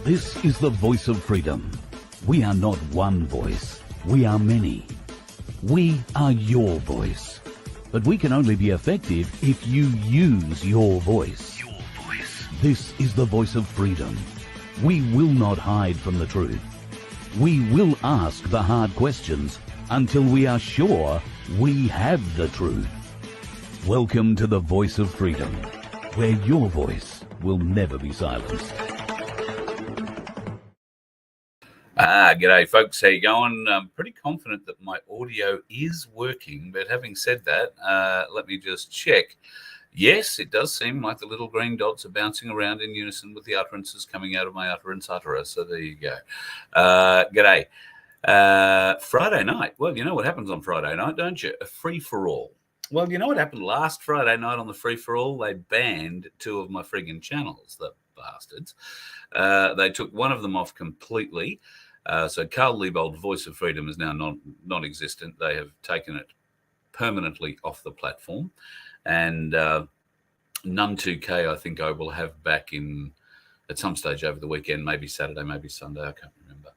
This is the voice of freedom. We are not one voice. We are many. We are your voice. But we can only be effective if you use your voice. Your voice. This is the voice of freedom. We will not hide from the truth. We will ask the hard questions until we are sure we have the truth. Welcome to the voice of freedom, where your voice will never be silenced. G'day folks, how you going? I'm pretty confident that my audio is working, but having said that, let me just check. Yes, it does seem like the little green dots are bouncing around in unison with the utterances coming out of my utterance utterer, so there you go. G'day. Friday night. Well, you know what happens on Friday night, don't you? A free-for-all. Well, you know what happened last Friday night on the free-for-all? They banned 2 of my friggin' channels, the bastards. They took one of them off completely. So Carl Liebold, Voice of Freedom, is now non-existent. They have taken it permanently off the platform. And None 2K, I think I will have back at some stage over the weekend, maybe Saturday, maybe Sunday, I can't remember.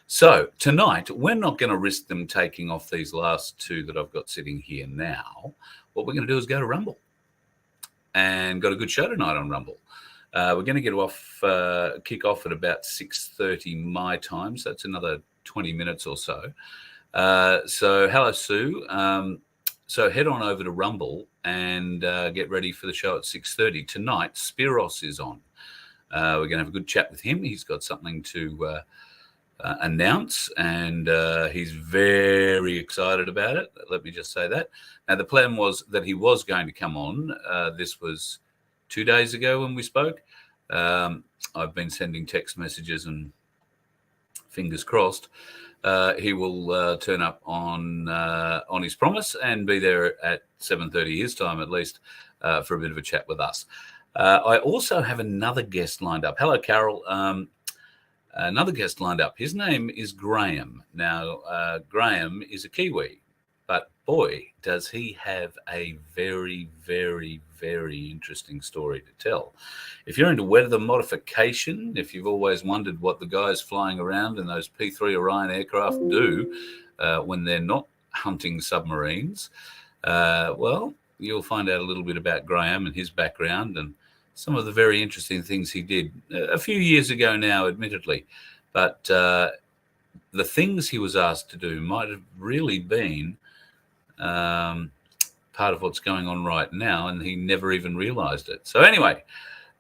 So tonight, we're not going to risk them taking off these last 2 that I've got sitting here now. What we're going to do is go to Rumble. And got a good show tonight on Rumble. We're going to kick off at about 6:30 my time, so it's another 20 minutes or so. So hello, Sue. So head on over to Rumble and get ready for the show at 6:30 tonight. Spiros is on. We're going to have a good chat with him. He's got something to announce, and he's very excited about it. Let me just say that. Now, the plan was that he was going to come on. This was 2 days ago when we spoke. I've been sending text messages and fingers crossed he will turn up on his promise and be there at 7:30 his time at least for a bit of a chat with us. I also have another guest lined up. Hello, Carol. Another guest lined up. His name is Graham. Now, Graham is a Kiwi, but boy, does he have a very, very, very interesting story to tell. If you're into weather modification, if you've always wondered what the guys flying around in those P-3 Orion aircraft do when they're not hunting submarines, well, you'll find out a little bit about Graham and his background and some of the very interesting things he did a few years ago now, admittedly. But the things he was asked to do might have really been part of what's going on right now, and he never even realized it. So anyway,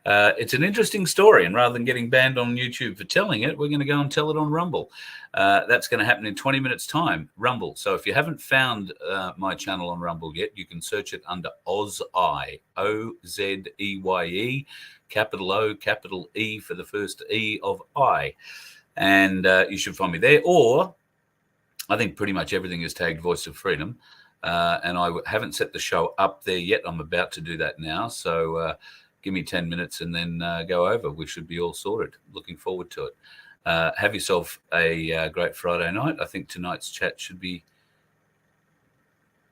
it's an interesting story, and rather than getting banned on YouTube for telling it, we're going to go and tell it on Rumble. That's going to happen in 20 minutes time, Rumble. So if you haven't found my channel on Rumble yet, you can search it under OzEye, O-Z-E-Y-E, capital O, capital E for the first E of I. And you should find me there, or I think pretty much everything is tagged Voice of Freedom. And I haven't set the show up there yet. I'm about to do that now. So give me 10 minutes and then go over. We should be all sorted. Looking forward to it. Have yourself a great Friday night. I think tonight's chat should be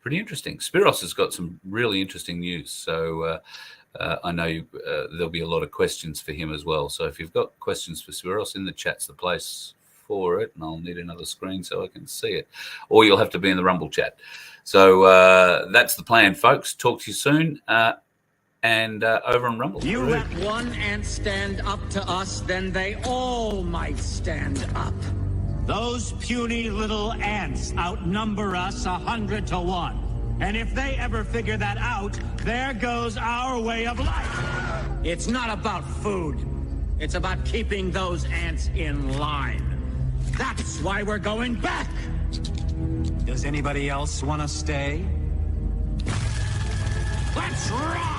pretty interesting. Spiros has got some really interesting news. So I know there'll be a lot of questions for him as well. So if you've got questions for Spiros, in the chat's the place for it. And I'll need another screen so I can see it. Or you'll have to be in the Rumble chat. So that's the plan, folks. Talk to you soon. And over on Rumble. You let one ant stand up to us, then they all might stand up. Those puny little ants outnumber us 100 to 1. And if they ever figure that out, there goes our way of life. It's not about food. It's about keeping those ants in line. That's why we're going back. Does anybody else want to stay? Let's rock!